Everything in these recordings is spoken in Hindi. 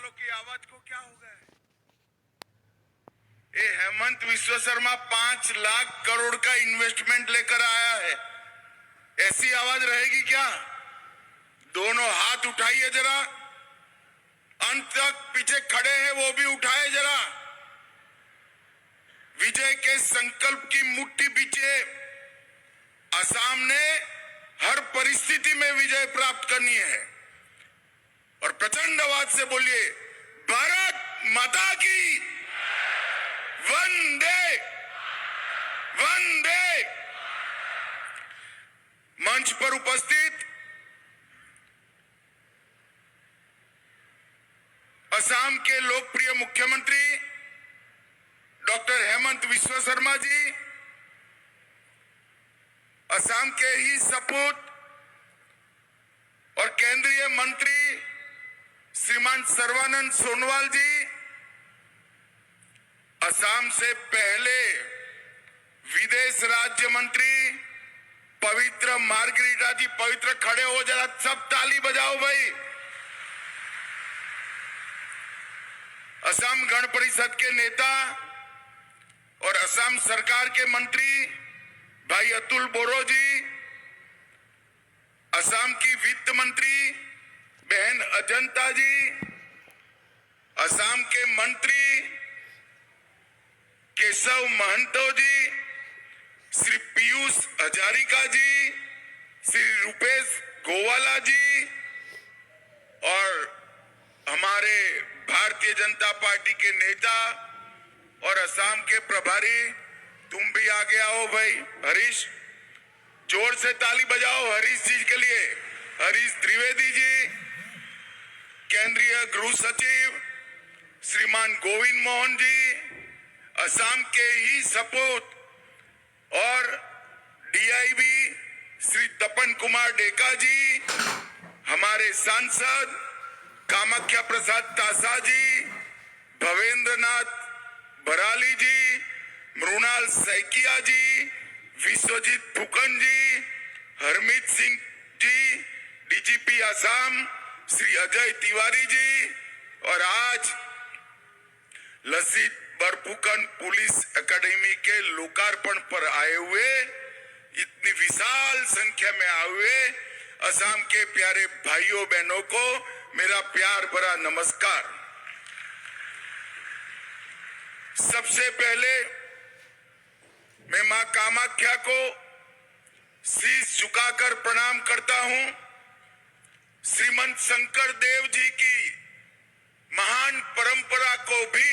वालों की आवाज को क्या हो गया है? ये हेमंत विश्व शर्मा 5 लाख करोड़ का इन्वेस्टमेंट लेकर आया है, ऐसी आवाज रहेगी क्या? दोनों हाथ उठाइए जरा, अंत तक पीछे खड़े हैं वो भी उठाए जरा। विजय के संकल्प की मुट्ठी पीछे असम ने हर परिस्थिति में विजय प्राप्त करनी है और प्रचंड आवाज से बोलिए, भारत माता की वंदे वंदे। मंच पर उपस्थित असम के लोकप्रिय मुख्यमंत्री डॉक्टर हेमंत विश्व शर्मा जी, असम के ही सपूत और केंद्रीय मंत्री श्रीमान सर्बानंद सोनोवाल जी, असम से पहले विदेश राज्य मंत्री पवित्र मार्गरीटा जी, पवित्र खड़े हो जरा, सब ताली बजाओ भाई। असम गण परिषद के नेता और असम सरकार के मंत्री भाई अतुल बोरो जी, असम की वित्त मंत्री बहन अजंता जी, असम के मंत्री केशव महंतो जी, श्री पीयूष हजारिका जी, श्री रूपेश गोवाला जी और हमारे भारतीय जनता पार्टी के नेता और असम के प्रभारी, तुम भी आगे आओ भाई। हरीश, जोर से ताली बजाओ हरीश जी के लिए। हरीश त्रिवेदी जी, केंद्रीय गृह सचिव श्रीमान गोविंद मोहन जी, असम के ही सपूत और डीआईबी श्री तपन कुमार डेका जी, हमारे सांसद कामाख्या प्रसाद तासा जी, भवेंद्र नाथ बराली जी, मृणाल सैकिया जी, विश्वजीत फुकन जी, हरमीत सिंह जी, डीजीपी असम श्री अजय तिवारी जी और आज लसित बरफुकन पुलिस एकेडमी के लोकार्पण पर आए हुए, इतनी विशाल संख्या में आए हुए असम के प्यारे भाइयों बहनों को मेरा प्यार भरा नमस्कार। सबसे पहले मैं मां कामाख्या को शीश झुकाकर प्रणाम करता हूं। श्रीमंत शंकर देव जी की महान परंपरा को भी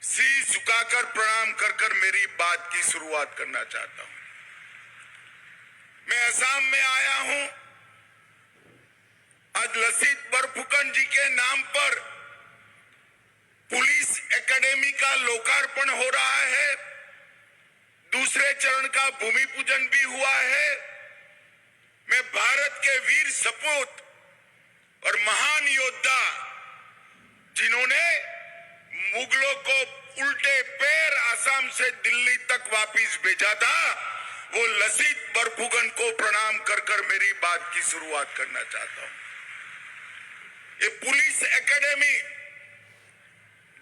शीश झुकाकर प्रणाम कर मेरी बात की शुरुआत करना चाहता हूं। मैं असम में आया हूं, आज लसित बरफुकन जी के नाम पर पुलिस एकेडमी का लोकार्पण हो रहा है, दूसरे चरण का भूमि पूजन भी हुआ है। मैं भारत के वीर सपूत और महान योद्धा जिन्होंने मुगलों को उल्टे पैर असम से दिल्ली तक वापिस भेजा था, वो लसित बरफुकन को प्रणाम कर मेरी बात की शुरुआत करना चाहता हूं। ये पुलिस एकेडमी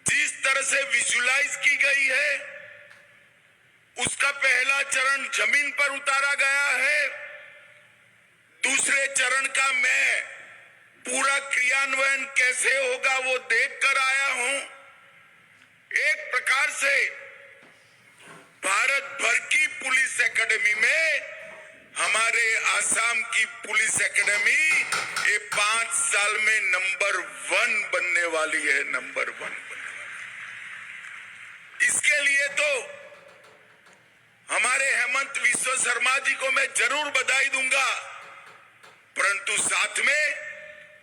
जिस तरह से विजुलाइज की गई है, उसका पहला चरण जमीन पर उतारा गया है, दूसरे चरण का मैं पूरा क्रियान्वयन कैसे होगा वो देख कर आया हूं। एक प्रकार से भारत भर की पुलिस एकेडमी में हमारे आसाम की पुलिस एकेडमी ये 5 साल में नंबर 1 बनने वाली है, नंबर 1 बनने वाली। इसके लिए तो हमारे हेमंत विश्व शर्मा जी को मैं जरूर बधाई दूंगा, परंतु साथ में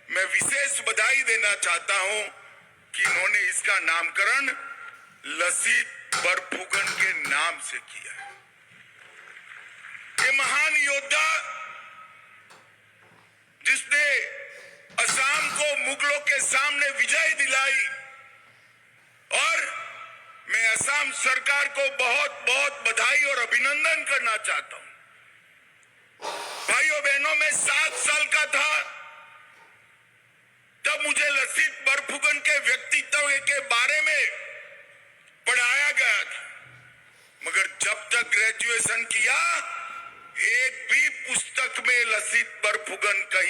मैं विशेष बधाई देना चाहता हूं कि इन्होंने इसका नामकरण लसित बरफुकन के नाम से किया है। ये महान योद्धा जिसने असम को मुगलों के सामने विजय दिलाई, और मैं असम सरकार को बहुत बहुत बधाई और अभिनंदन करना चाहता हूं। भाइयों बहनों, मैं 7 साल का था तब मुझे लसित बरफुकन के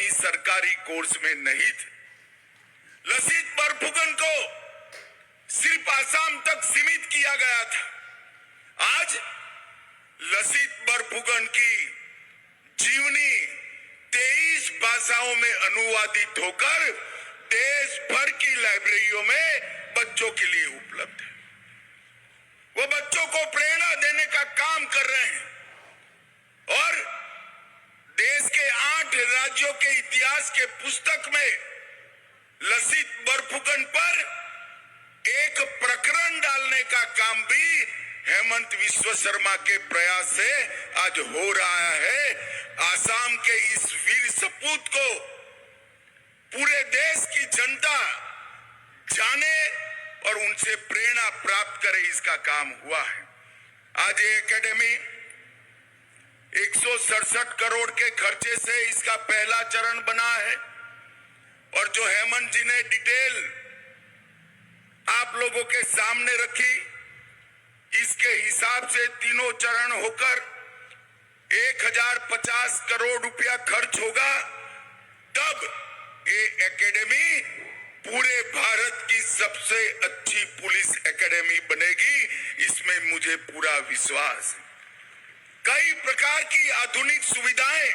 कहीं सरकारी कोर्स में नहीं थे। लसित बरफुकन को सिर्फ आसाम तक सीमित किया गया था। आज लसित बरफुकन की जीवनी 23 भाषाओं में अनुवादित होकर देश भर की लाइब्रेरियों में बच्चों के लिए उपलब्ध है। वो बच्चों को प्रेरणा देने का काम कर रहे हैं और देश के 8 राज्यों के इतिहास के पुस्तक में लसित बरफुकन पर एक प्रकरण डालने का काम भी हेमंत विश्व शर्मा के प्रयास से आज हो रहा है। आसाम के इस वीर सपूत को पूरे देश की जनता जाने और उनसे प्रेरणा प्राप्त करे, इसका काम हुआ है। आज ये एकेडमी 167 करोड़ के खर्चे से इसका पहला चरण बना है और जो हेमंत जी ने डिटेल आप लोगों के सामने रखी, इसके हिसाब से तीनों चरण होकर 1050 करोड़ रुपया खर्च होगा। तब ये एकेडमी पूरे भारत की सबसे अच्छी पुलिस एकेडमी बनेगी, इसमें मुझे पूरा विश्वास है। कई प्रकार की आधुनिक सुविधाएं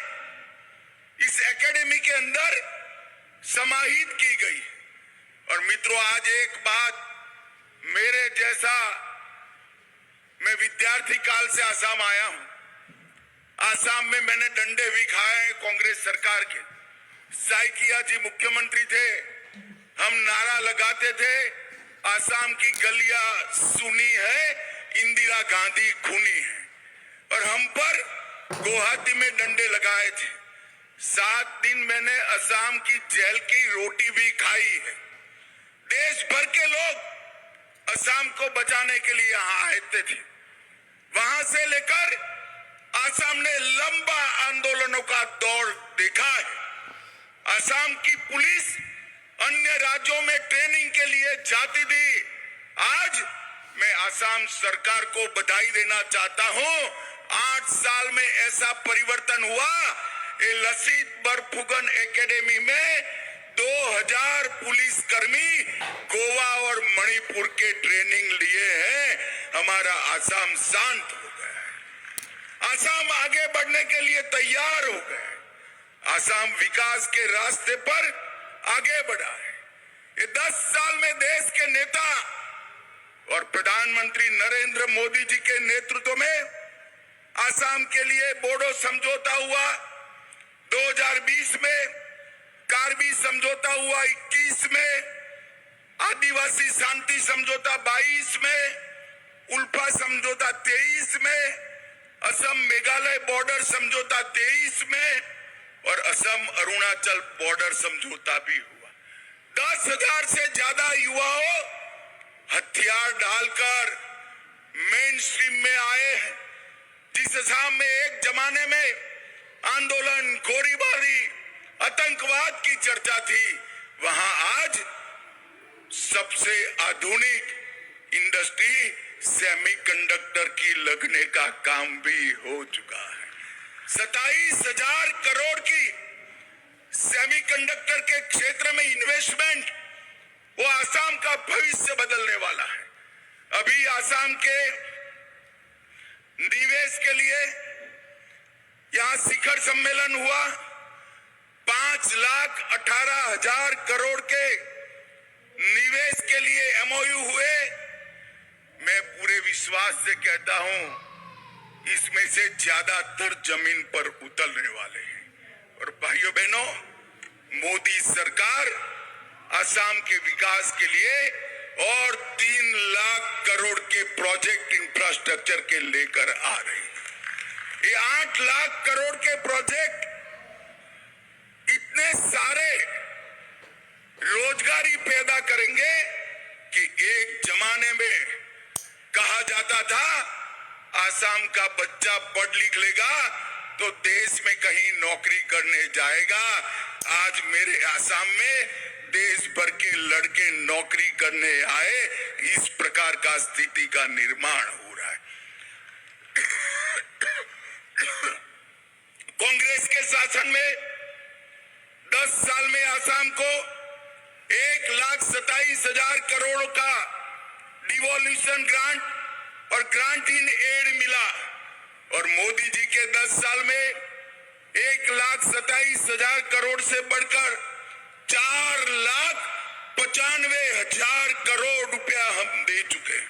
इस एकेडमी के अंदर समाहित की गई। और मित्रों, आज एक बात मेरे जैसा, मैं विद्यार्थी काल से आसाम आया हूं। आसाम में मैंने डंडे भी खाए हैं कांग्रेस सरकार के। साइकिया जी मुख्यमंत्री थे, हम नारा लगाते थे, आसाम की गलियां सुनी है, इंदिरा गांधी खूनी है। और हम पर गुवाहाटी में डंडे लगाए थे। 7 दिन मैंने असम की जेल की रोटी भी खाई है। देश भर के लोग असम को बचाने के लिए यहां आए थे। वहां से लेकर असम ने लंबा आंदोलनों का दौर देखा है। असम की पुलिस अन्य राज्यों में ट्रेनिंग के लिए जाती थी। आज मैं असम सरकार को बधाई देना चाहता हूं। 8 साल में ऐसा परिवर्तन हुआ। ये लसित बरफुकन एकेडमी में 2000 पुलिस कर्मी गोवा और मणिपुर के ट्रेनिंग लिए हैं। हमारा असम शांत हो गया है। असम आगे बढ़ने के लिए तैयार हो गए। असम विकास के रास्ते पर आगे बढ़ा है। ये 10 साल में देश के नेता और प्रधानमंत्री नरेंद्र मोदी जी के नेतृत्व में असम के लिए बोडो समझौता हुआ, 2020 में कार्बी समझौता हुआ, 21 में आदिवासी शांति समझौता, 22 में उल्फा समझौता, 23 में असम मेघालय बॉर्डर समझौता, 23 में और असम अरुणाचल बॉर्डर समझौता भी हुआ। 10,000 से ज्यादा युवाओं हथियार डालकर मेन स्ट्रीम में आए हैं। जिस असम में एक जमाने में आंदोलन, गोलीबारी, आतंकवाद की चर्चा थी, वहां आज सबसे आधुनिक इंडस्ट्री सेमीकंडक्टर की लगने का काम भी हो चुका है। 27,000 करोड़ की सेमीकंडक्टर के क्षेत्र में इन्वेस्टमेंट, वो असम का भविष्य बदलने वाला है। अभी असम के निवेश के लिए यहां शिखर सम्मेलन हुआ। 5,18,000 करोड़ के निवेश के लिए एमओयू हुए। मैं पूरे विश्वास से कहता हूं, इसमें से ज्यादातर जमीन पर उतरने वाले हैं। और भाइयों बहनों, मोदी सरकार असम के विकास के लिए और 3 लाख करोड़ के प्रोजेक्ट इंफ्रास्ट्रक्चर के लेकर आ रही है। ये 8 लाख करोड़ के प्रोजेक्ट इतने सारे रोजगारी पैदा करेंगे कि एक जमाने में कहा जाता था असम का बच्चा पढ़ लिख लेगा तो देश में कहीं नौकरी करने जाएगा। आज मेरे असम में देश भर के लड़के नौकरी करने आए। इस प्रकार का स्थिति का निर्माण हो रहा है। कांग्रेस के शासन में आसाम को 1,27,000 करोड़ का डिवोल्यूशन ग्रांट और ग्रांट इन एड मिला और मोदी जी के 10 साल में 1,27,000 करोड़ से बढ़कर 4,95,000 करोड़ रुपया हम दे चुके हैं।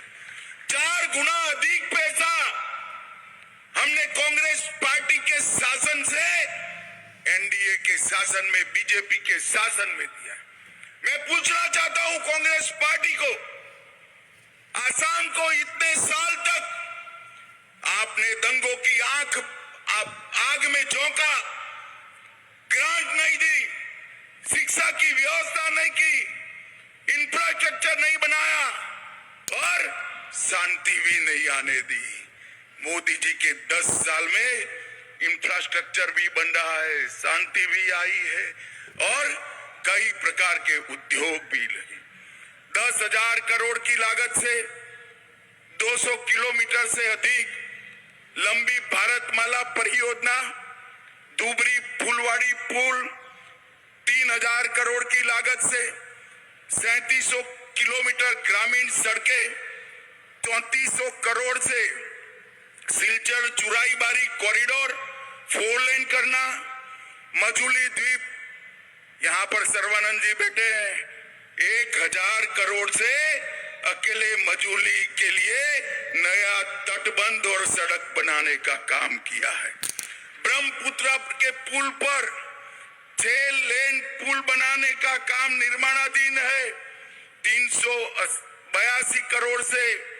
4 गुना अधिक पैसा हमने कांग्रेस पार्टी के शासन से एनडीए के शासन में, बीजेपी के शासन में दिया। मैं पूछना चाहता हूं कांग्रेस पार्टी को, आसाम को इतने साल तक आपने दंगों की आग में झोंका, ग्रांट नहीं दी, शिक्षा की व्यवस्था नहीं की, इंफ्रास्ट्रक्चर नहीं बनाया और शांति भी नहीं आने दी। मोदी जी के 10 साल में इंफ्रास्ट्रक्चर भी बन रहा है, शांति भी आई है और कई प्रकार के उद्योग भी लगे। 10,000 करोड़ की लागत से 200 किलोमीटर से अधिक लंबी भारतमाला परियोजना, धुबरी फुलवाड़ी पुल, 3,000 करोड़ की लागत से 3700 किलोमीटर ग्रामीण सड़कें, 3400 करोड़ से सिलचर चुराईबारी कॉरिडोर 4 लेन करना, मजूली द्वीप, यहां पर सर्वानंद जी बैठे हैं, 1,000 करोड़ से अकेले मजूली के लिए नया तटबंध और सड़क बनाने का काम किया है। ब्रह्मपुत्र के पुल पर 6 लेन पुल बनाने का काम निर्माणाधीन है। 382 करोड़ से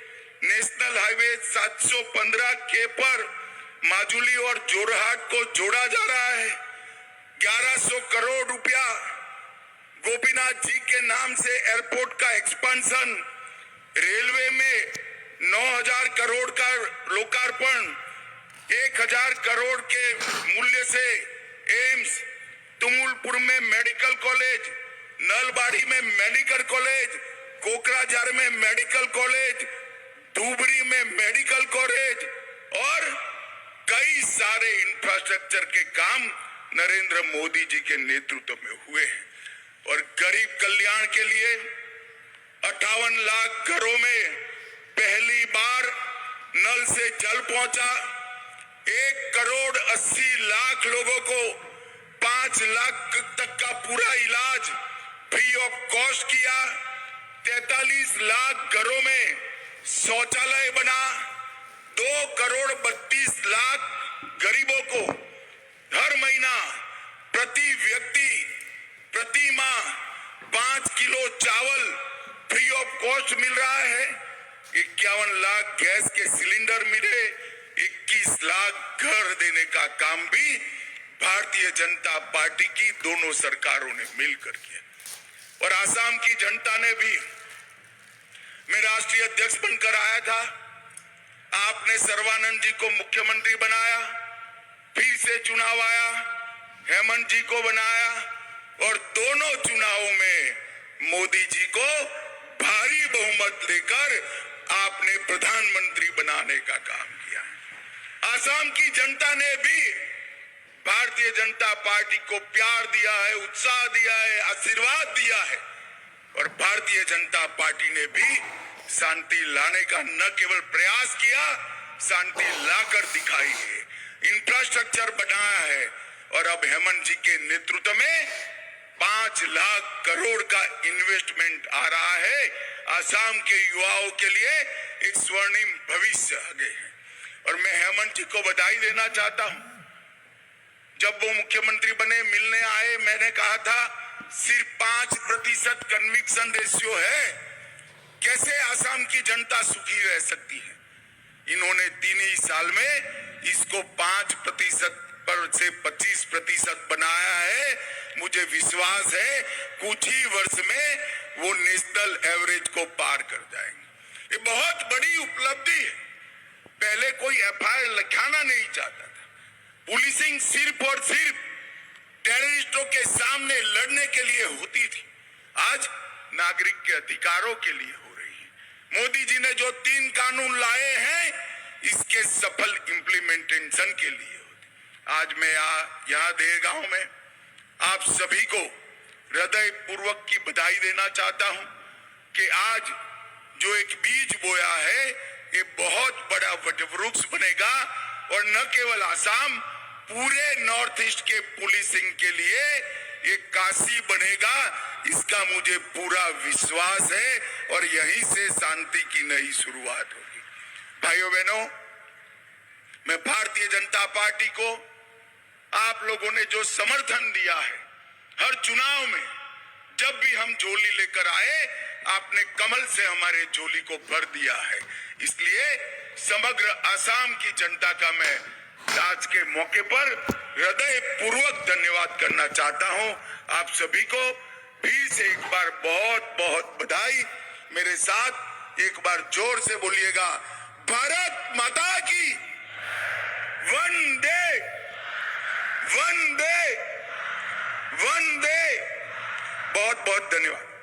नेशनल हाईवे 715 के पर माजुली और जोरहाट को जोड़ा जा रहा है। 1100 करोड़ रुपया गोपीनाथ जी के नाम से एयरपोर्ट का एक्सपेंशन, रेलवे में 9,000 करोड़ का लोकार्पण, 1,000 करोड़ के मूल्य से एम्स, तुमुलपुर में मेडिकल कॉलेज, नलबाड़ी में मेडिकल कॉलेज, कोकराझार में मेडिकल कॉलेज, धुबरी में मेडिकल कॉलेज और कई सारे इंफ्रास्ट्रक्चर के काम नरेंद्र मोदी जी के नेतृत्व में हुए हैं। और गरीब कल्याण के लिए 58 लाख घरों में पहली बार नल से जल पहुंचा, 1,80,00,000 लोगों को 5 लाख तक का पूरा इलाज फ्री ऑफ कॉस्ट किया, 43 लाख घरों में शौचालय बना, 2,32,00,000 गरीबों को हर महीना प्रति व्यक्ति प्रति माह 5 किलो चावल फ्री ऑफ कॉस्ट मिल रहा है, 51 लाख गैस के सिलेंडर मिले, 21 लाख घर देने का काम भी भारतीय जनता पार्टी की दोनों सरकारों ने मिलकर किया। और आसाम की जनता ने भी, मैं राष्ट्रीय अध्यक्ष बनकर आया था, आपने सर्वानंद जी को मुख्यमंत्री बनाया, फिर से चुनाव आया, हेमंत जी को बनाया और दोनों चुनावों में मोदी जी को भारी बहुमत देकर आपने प्रधानमंत्री बनाने का काम किया। आसाम की जनता ने भी भारतीय जनता पार्टी को प्यार दिया है, उत्साह दिया है, आशीर्वाद दिया है और भारतीय जनता पार्टी ने भी शांति लाने का न केवल प्रयास किया, शांति लाकर दिखाई है, इंफ्रास्ट्रक्चर बनाया है और अब हेमंत जी के नेतृत्व में 5 लाख करोड़ का इन्वेस्टमेंट आ रहा है। आसाम के युवाओं के लिए एक स्वर्णिम भविष्य आगे है और मैं हेमंत जी को बधाई देना चाहता हूं। जब वो मुख्यमंत्री बने, मिलने आए, मैंने कहा था सिर्फ 5% कन्विक्शन रेशियो है, कैसे आसाम की जनता सुखी रह सकती है। इन्होंने 3 ही साल में इसको 5% पर से 25% बनाया है। मुझे विश्वास है कुछ ही वर्ष में वो नेशनल एवरेज को पार कर जाएंगे। ये बहुत बड़ी उपलब्धि है। पहले कोई एफआईआर लिखाना नहीं चाहता था, पुलिसिंग सिर्फ और सिर्फ टेररिस्टों के सामने लड़ने के लिए होती थी, आज नागरिक के अधिकारों के लिए हो रही है। मोदी जी ने जो 3 कानून लाए हैं, इसके सफल इंप्लीमेंटेशन के लिए होती। आज मैं यहाँ देहगांव में आप सभी को हृदय पूर्वक की बधाई देना चाहता हूं कि आज जो एक बीज बोया है ये बहुत बड़ा वटवृक्ष बनेगा और न केवल आसाम, पूरे नॉर्थ ईस्ट के पुलिसिंग के लिए एक काशी बनेगा, इसका मुझे पूरा विश्वास है और यहीं से शांति की नई शुरुआत होगी। भाइयों बहनों, मैं भारतीय जनता पार्टी को आप लोगों ने जो समर्थन दिया है, हर चुनाव में जब भी हम झोली लेकर आए आपने कमल से हमारे झोली को भर दिया है, इसलिए समग्र आसाम की जनता का मैं आज के मौके पर हृदय पूर्वक धन्यवाद करना चाहता हूं। आप सभी को फिर से एक बार बहुत बहुत बधाई। मेरे साथ एक बार जोर से बोलिएगा, भारत माता की वंदे वंदे वंदे। बहुत बहुत धन्यवाद।